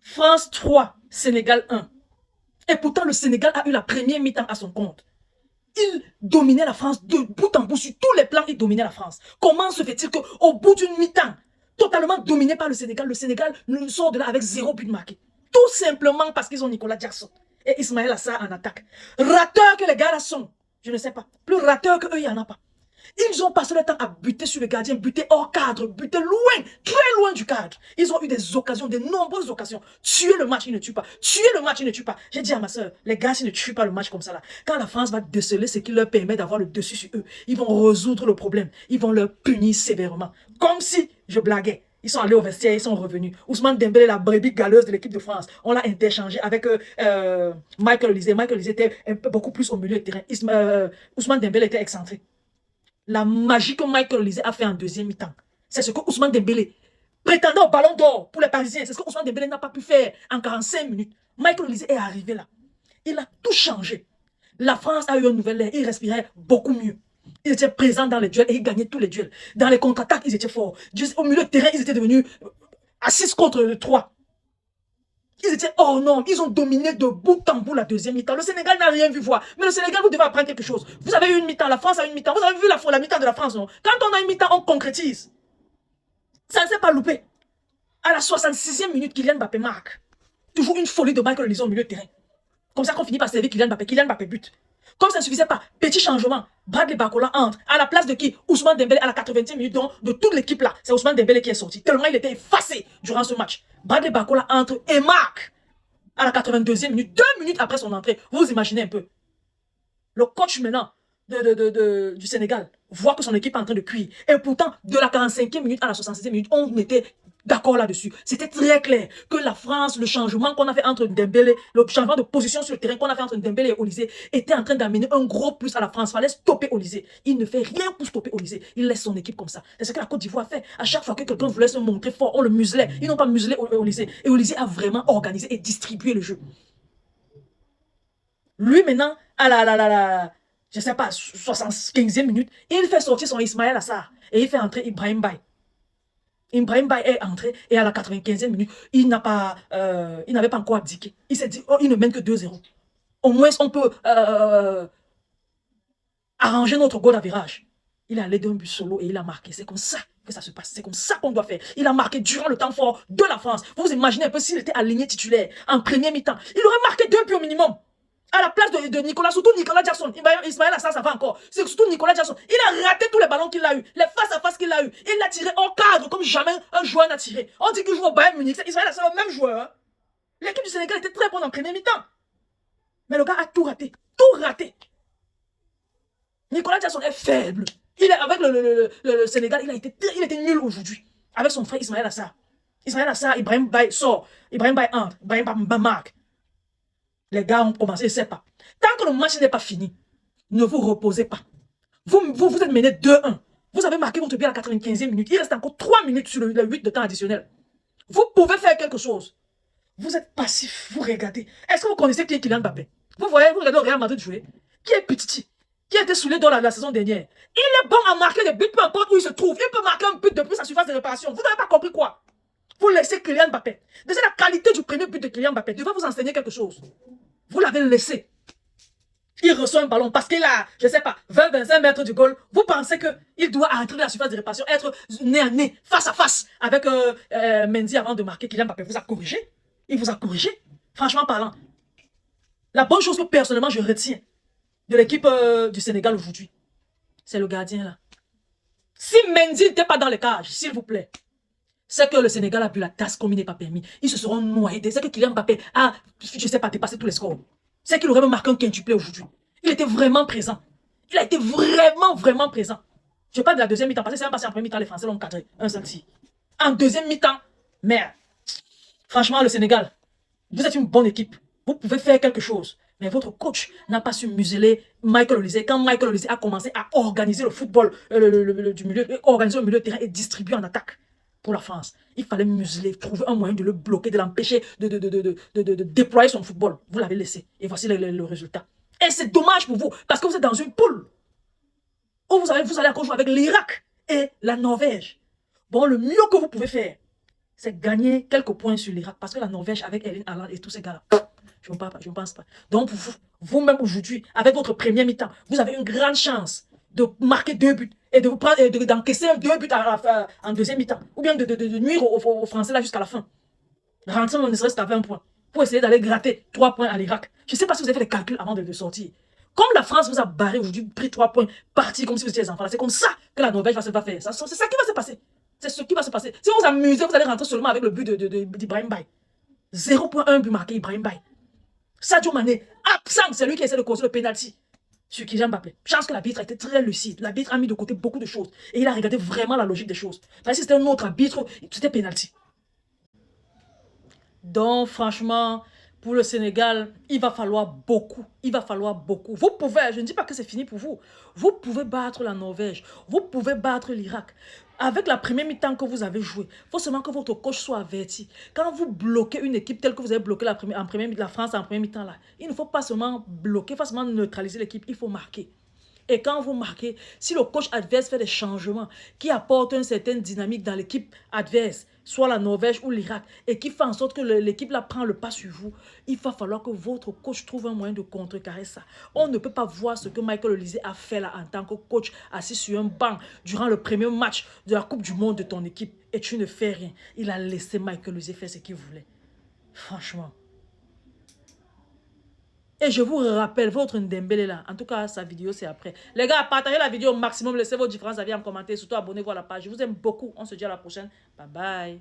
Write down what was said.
France 3, Sénégal 1. Et pourtant, le Sénégal a eu la première mi-temps à son compte. Il dominait la France de bout en bout. Sur tous les plans, il dominait la France. Comment se fait-il qu'au bout d'une mi-temps, totalement dominé par le Sénégal sort de là avec 0 but marqué? Tout simplement parce qu'ils ont Nicolas Jackson et Ismaël Assar en attaque. Rateurs que les gars là sont, je ne sais pas. Plus rateurs qu'eux, il n'y en a pas. Ils ont passé le temps à buter sur le gardien, buter hors cadre, buter loin, très loin du cadre. Ils ont eu des occasions, de nombreuses occasions. Tuer le match, ils ne tuent pas. Tuer le match, ils ne tuent pas. J'ai dit à ma soeur, les gars, s'ils ne tuent pas le match comme ça là, quand la France va déceler ce qui leur permet d'avoir le dessus sur eux, ils vont résoudre le problème. Ils vont leur punir sévèrement. Comme si je blaguais. Ils sont allés au vestiaire, ils sont revenus. Ousmane Dembélé, la brebis galeuse de l'équipe de France, on l'a interchangé avec Michael Olise. Michael Olise était beaucoup plus au milieu de terrain. Ousmane Dembélé était excentré. La magie que Michael Olise a fait en deuxième mi-temps, c'est ce que Ousmane Dembélé, prétendant au ballon d'or pour les Parisiens, c'est ce que Ousmane Dembélé n'a pas pu faire en 45 minutes. Michael Olise est arrivé là. Il a tout changé. La France a eu un nouvel air. Il respirait beaucoup mieux. Ils étaient présents dans les duels et ils gagnaient tous les duels. Dans les contre-attaques, ils étaient forts. Au milieu de terrain, ils étaient devenus à 6 contre 3. Ils étaient hors normes. Ils ont dominé de bout en bout la deuxième mi-temps. Le Sénégal n'a rien vu voir. Mais le Sénégal, vous devez apprendre quelque chose. Vous avez eu une mi-temps, la France a une mi-temps. Vous avez vu la mi-temps de la France, non? Quand on a une mi-temps, on concrétise. Ça ne s'est pas loupé. À la 66e minute, Kylian Mbappé marque. Toujours une folie de Michael Olise au milieu de terrain. Comme ça qu'on finit par servir Kylian Mbappé. Kylian Mbappé but. Comme ça ne suffisait pas, petit changement. Bradley Barcola entre. À la place de qui? Ousmane Dembélé à la 80e minute. Donc, de toute l'équipe là, c'est Ousmane Dembélé qui est sorti. Tellement il était effacé durant ce match. Bradley Barcola entre et marque. À la 82e minute, 2 minutes après son entrée. Vous imaginez un peu. Le coach maintenant du Sénégal voit que son équipe est en train de cuire. Et pourtant, de la 45e minute à la 66e minute, on était d'accord là-dessus. C'était très clair que la France, le changement qu'on a fait entre Dembélé, le changement de position sur le terrain qu'on a fait entre Dembélé et Olise, était en train d'amener un gros plus à la France. Il fallait stopper Olise. Il ne fait rien pour stopper Olise. Il laisse son équipe comme ça. C'est ce que la Côte d'Ivoire fait. À chaque fois que quelqu'un voulait se montrer fort, on le muselait. Ils n'ont pas muselé Olise. Et Olise a vraiment organisé et distribué le jeu. Lui maintenant, je sais pas, 75e minute, il fait sortir son Ismaël Assar et il fait entrer Ibrahim Baye. Ibrahim Baye est entré et à la 95e minute, il n'avait pas encore abdiqué. Il s'est dit, oh, il ne mène que 2-0. Au moins, on peut arranger notre goal d'avirage. Il est allé d'un but solo et il a marqué. C'est comme ça que ça se passe. C'est comme ça qu'on doit faire. Il a marqué durant le temps fort de la France. Vous vous imaginez un peu s'il était aligné titulaire en premier mi-temps. Il aurait marqué 2 buts au minimum. À la place de Nicolas, surtout Nicolas Jackson. Ismaël Assar, ça va encore. C'est surtout Nicolas Jackson. Il a raté tous les ballons qu'il a eu. Les face-à-face qu'il a eu. Il l'a tiré en cadre comme jamais un joueur n'a tiré. On dit qu'il joue au Bayern Munich. C'est Ismaël Assar, le même joueur. Hein. L'équipe du Sénégal était très bonne en premier mi-temps. Mais le gars a tout raté. Tout raté. Nicolas Jackson est faible. Avec le Sénégal, il était nul aujourd'hui. Avec son frère Ismaël Assar. Ismaël Assar, Ibrahim Baye sort. Ibrahim Baye entre. Ibrahim Baye marque. Les gars ont commencé, je ne sais pas. Tant que le match n'est pas fini, ne vous reposez pas. Vous êtes mené 2-1. Vous avez marqué votre but à la 95e minute. Il reste encore 3 minutes sur le 8 de temps additionnel. Vous pouvez faire quelque chose. Vous êtes passif, vous regardez. Est-ce que vous connaissez qui est Kylian Mbappé? Vous voyez, vous regardez au Real Madrid jouer. Qui est Petit? Qui a été saoulé dans la saison dernière? Il est bon à marquer des buts, peu importe où il se trouve. Il peut marquer un but depuis sa surface de réparation. Vous n'avez pas compris quoi? Vous laissez Kylian Mbappé. Déjà, la qualité du premier but de Kylian Mbappé devrait vous enseigner quelque chose. Vous l'avez laissé. Il reçoit un ballon parce qu'il a, je ne sais pas, 20-25 mètres du goal. Vous pensez qu'il doit entrer dans la surface de réparation, être nez à nez, face à face avec Mendy avant de marquer. Kylian Mbappé vous a corrigé. Il vous a corrigé. Franchement parlant. La bonne chose que personnellement je retiens de l'équipe du Sénégal aujourd'hui, c'est le gardien là. Si Mendy n'était pas dans les cages, s'il vous plaît, c'est que le Sénégal a bu la tasse comme il n'est pas permis. Ils se seront noyés. C'est que Kylian Mbappé a, je ne sais pas, dépassé tous les scores. C'est qu'il aurait même marqué un quintuplé aujourd'hui. Il était vraiment présent. Il a été vraiment présent. Je parle de la deuxième mi-temps, parce que c'est même passé en première mi-temps, les Français l'ont cadré. Un seul tir. En deuxième mi-temps, merde. Franchement, le Sénégal, vous êtes une bonne équipe. Vous pouvez faire quelque chose. Mais votre coach n'a pas su museler Michael Olise. Quand Michael Olise a commencé à organiser le football du milieu, organiser le milieu de terrain et distribuer en attaque pour la France, il fallait museler, trouver un moyen de le bloquer, de l'empêcher de déployer son football. Vous l'avez laissé. Et voici le résultat. Et c'est dommage pour vous, parce que vous êtes dans une poule où vous allez encore jouer avec l'Irak et la Norvège. Bon, le mieux que vous pouvez faire, c'est gagner quelques points sur l'Irak. Parce que la Norvège, avec Erling Haaland et tous ces gars-là, je ne pense pas. Donc, vous-même aujourd'hui, avec votre premier mi-temps, vous avez une grande chance de marquer 2 buts et de vous prendre, d'encaisser 2 buts en deuxième mi-temps. Ou bien de nuire aux Français là jusqu'à la fin. Rentrer ne serait-ce qu'à 20 points. Pour essayer d'aller gratter 3 points à l'Irak. Je ne sais pas si vous avez fait les calculs avant de sortir. Comme la France vous a barré aujourd'hui, pris 3 points, parti comme si vous étiez les enfants. C'est comme ça que la Norvège va faire. C'est ça qui va se passer. C'est ce qui va se passer. Si vous vous amusez, vous allez rentrer seulement avec le but d'Ibrahim Baye. 0.1 but marqué, Ibrahim Baye. Sadio Mané, absent, c'est lui qui essaie de causer le penalty sur Kylian Mbappé. Chance que l'arbitre était très lucide. L'arbitre a mis de côté beaucoup de choses. Et il a regardé vraiment la logique des choses. Parce que si c'était un autre arbitre, c'était penalty. Donc, franchement, pour le Sénégal, il va falloir beaucoup. Il va falloir beaucoup. Vous pouvez, je ne dis pas que c'est fini pour vous. Vous pouvez battre la Norvège. Vous pouvez battre l'Irak. Avec la première mi-temps que vous avez joué, il faut seulement que votre coach soit averti. Quand vous bloquez une équipe telle que vous avez bloqué la France en première mi-temps, là, il ne faut pas seulement bloquer, il faut seulement neutraliser l'équipe, il faut marquer. Et quand vous marquez, si le coach adverse fait des changements qui apportent une certaine dynamique dans l'équipe adverse, soit la Norvège ou l'Irak, et qui fait en sorte que l'équipe là prend le pas sur vous, il va falloir que votre coach trouve un moyen de contrecarrer ça. On ne peut pas voir ce que Michael Olise a fait là en tant que coach assis sur un banc durant le premier match de la Coupe du Monde de ton équipe et tu ne fais rien. Il a laissé Michael Olise faire ce qu'il voulait. Franchement. Et je vous rappelle, votre Ndembele là, en tout cas, sa vidéo, c'est après. Les gars, partagez la vidéo au maximum, laissez vos différents avis en commentaire, surtout abonnez-vous à la page. Je vous aime beaucoup. On se dit à la prochaine. Bye bye.